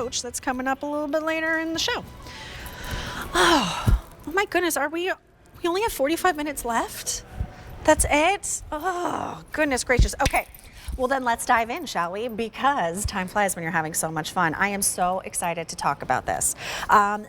coach that's coming up a little bit later in the show. Oh my goodness, we only have 45 minutes left? That's it? Oh, goodness gracious. Okay. Well, then let's dive in, shall we? Because time flies when you're having so much fun. I am so excited to talk about this.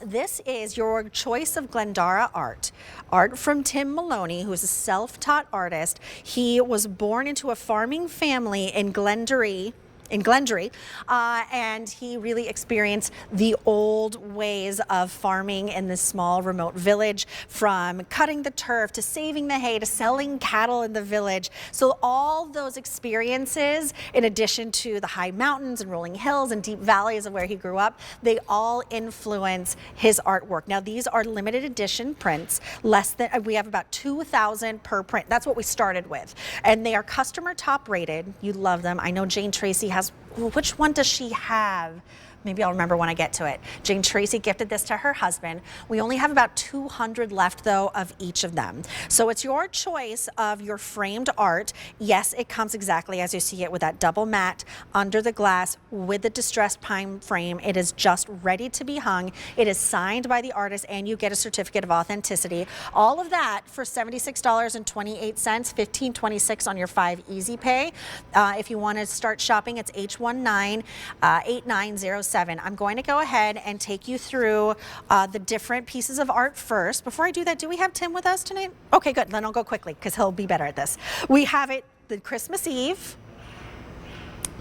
This is your choice of Glendara Art. Art from Tim Maloney, who is a self-taught artist. He was born into a farming family in Glendory, and he really experienced the old ways of farming in this small remote village, from cutting the turf to saving the hay to selling cattle in the village. So all those experiences, in addition to the high mountains and rolling hills and deep valleys of where he grew up, they all influence his artwork. Now, these are limited edition prints. We have about 2,000 per print. That's what we started with. And they are customer top rated. You love them. I know Jane Tracy has, which one does she have? Maybe I'll remember when I get to it. Jane Tracy gifted this to her husband. We only have about 200 left, though, of each of them. So it's your choice of your framed art. Yes, it comes exactly as you see it, with that double matte under the glass with the distressed pine frame. It is just ready to be hung. It is signed by the artist, and you get a certificate of authenticity. All of that for $76.28, $15.26 on your 5 Easy Pay. If you want to start shopping, it's H198907. I'm going to go ahead and take you through the different pieces of art first. Before I do that, do we have Tim with us tonight? Okay, good. Then I'll go quickly because he'll be better at this. We have it the Christmas Eve.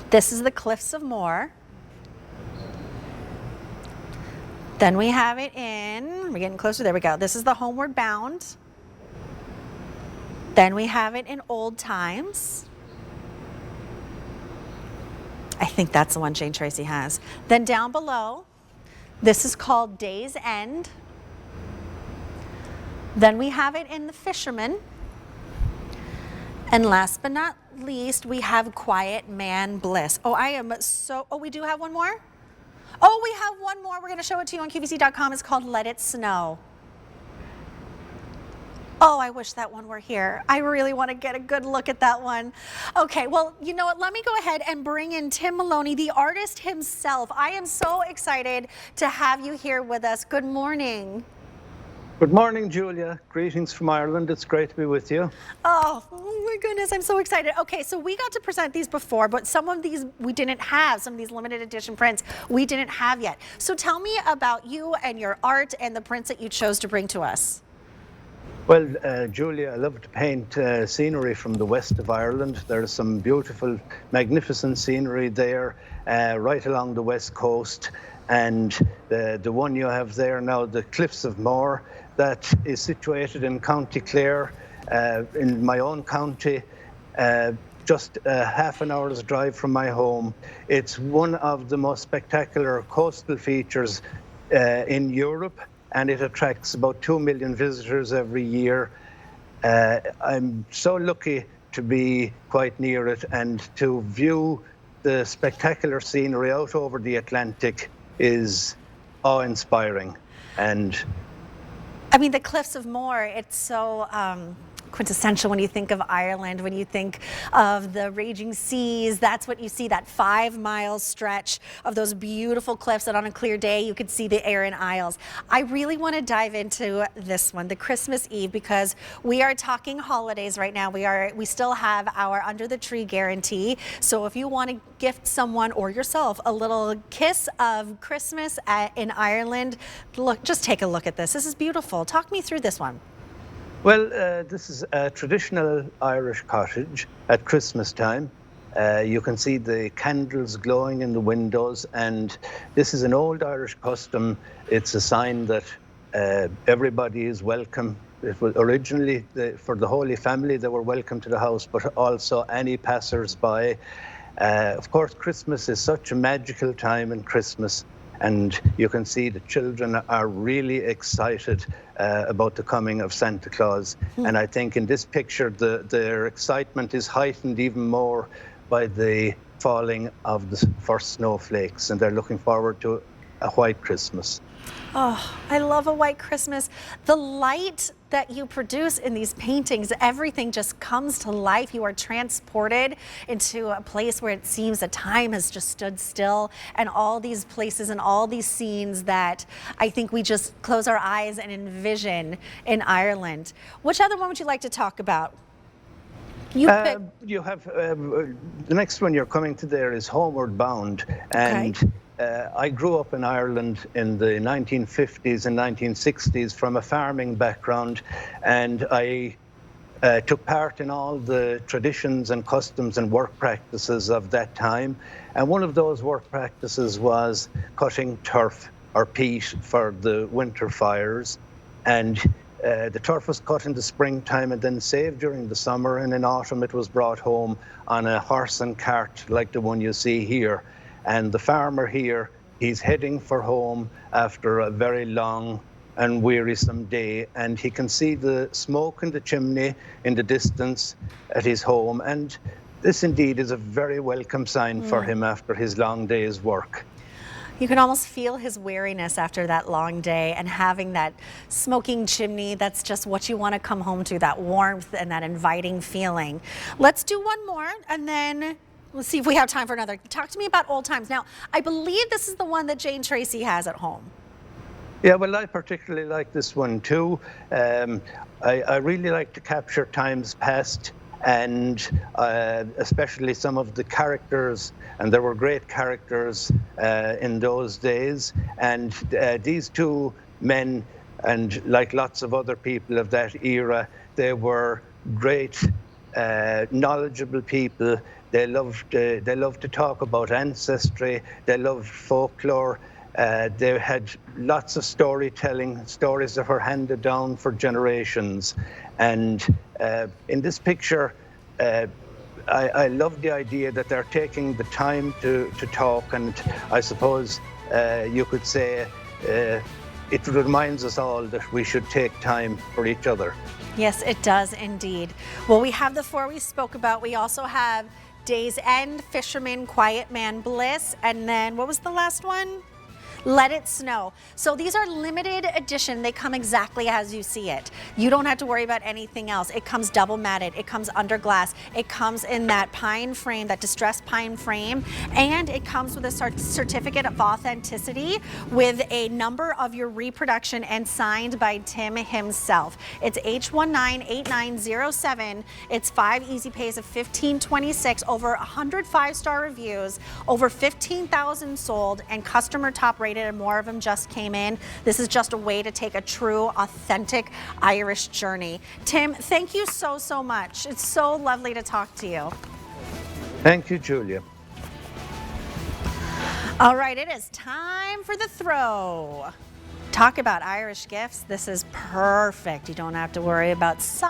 This is the Cliffs of Moher. Then we have it in, we're getting closer, there we go. This is the Homeward Bound. Then we have it in Old Times. I think that's the one Jane Tracy has. Then down below, this is called Day's End. Then we have it in The Fisherman. And last but not least, we have Quiet Man Bliss. We do have one more? Oh, we have one more. We're going to show it to you on QVC.com. It's called Let It Snow. Oh, I wish that one were here. I really want to get a good look at that one. Okay, well, you know what? Let me go ahead and bring in Tim Maloney, the artist himself. I am so excited to have you here with us. Good morning. Good morning, Julia. Greetings from Ireland. It's great to be with you. Oh my goodness, I'm so excited. Okay, so we got to present these before, but some of these we didn't have, some of these limited edition prints we didn't have yet. So tell me about you and your art and the prints that you chose to bring to us. Well, Julia, I love to paint scenery from the west of Ireland. There's some beautiful, magnificent scenery there, right along the west coast. And the one you have there now, the Cliffs of Moher, that is situated in County Clare, in my own county, just half an hour's drive from my home. It's one of the most spectacular coastal features in Europe, and it attracts about 2 million visitors every year. I'm so lucky to be quite near it, and to view the spectacular scenery out over the Atlantic is awe-inspiring. And I mean, the Cliffs of Moher, it's so quintessential when you think of Ireland, when you think of the raging seas. That's what you see, that 5-mile stretch of those beautiful cliffs that on a clear day you could see the Aran Isles. I really want to dive into this one, the Christmas Eve, because we are talking holidays right now. We still have our under the tree guarantee. So if you want to gift someone or yourself a little kiss of Christmas in Ireland, just take a look at this. This is beautiful. Talk me through this one. Well, this is a traditional Irish cottage at Christmas time. You can see the candles glowing in the windows, and this is an old Irish custom. It's a sign that everybody is welcome. It was originally for the Holy Family, they were welcome to the house, but also any passers-by. Of course, Christmas is such a magical time in Christmas, and you can see the children are really excited about the coming of Santa Claus. And I think in this picture, their excitement is heightened even more by the falling of the first snowflakes, and they're looking forward to a white Christmas. Oh, I love a white Christmas. The light that you produce in these paintings, everything just comes to life. You are transported into a place where it seems that time has just stood still, and all these places and all these scenes that I think we just close our eyes and envision in Ireland. Which other one would you like to talk about? You pick. You have the next one you're coming to there is Homeward Bound, and I grew up in Ireland in the 1950s and 1960s from a farming background, and I took part in all the traditions and customs and work practices of that time. And one of those work practices was cutting turf or peat for the winter fires. And the turf was cut in the springtime and then saved during the summer, and in autumn it was brought home on a horse and cart like the one you see here. And the farmer here, he's heading for home after a very long and wearisome day, and he can see the smoke in the chimney in the distance at his home, and this indeed is a very welcome sign for him after his long day's work. You can almost feel his weariness after that long day, and having that smoking chimney, that's just what you want to come home to, that warmth and that inviting feeling. Let's do one more, and then let's see if we have time for another. Talk to me about old times. Now, I believe this is the one that Jane Tracy has at home. Yeah, well, I particularly like this one too. I really like to capture times past, and especially some of the characters, and there were great characters in those days. And these two men, and like lots of other people of that era, they were great, knowledgeable people. They loved to talk about ancestry. They loved folklore. They had lots of storytelling, stories that were handed down for generations. And in this picture, I love the idea that they're taking the time to talk, and I suppose you could say it reminds us all that we should take time for each other. Yes, it does indeed. Well, we have the four we spoke about. We also have Day's End, Fisherman, Quiet Man, Bliss, and then what was the last one? Let It Snow. So these are limited edition. They come exactly as you see it. You don't have to worry about anything else. It comes double matted. It comes under glass. It comes in that pine frame, that distressed pine frame, and it comes with a certificate of authenticity with a number of your reproduction and signed by Tim himself. It's H198907. It's 5 easy pays of $15.26, over 100 5-star reviews, over 15,000 sold, and customer top rated, and more of them just came in. This is just a way to take a true, authentic Irish journey. Tim, thank you so, so much. It's so lovely to talk to you. Thank you, Julia. All right, it is time for the throw. Talk about Irish gifts. This is perfect. You don't have to worry about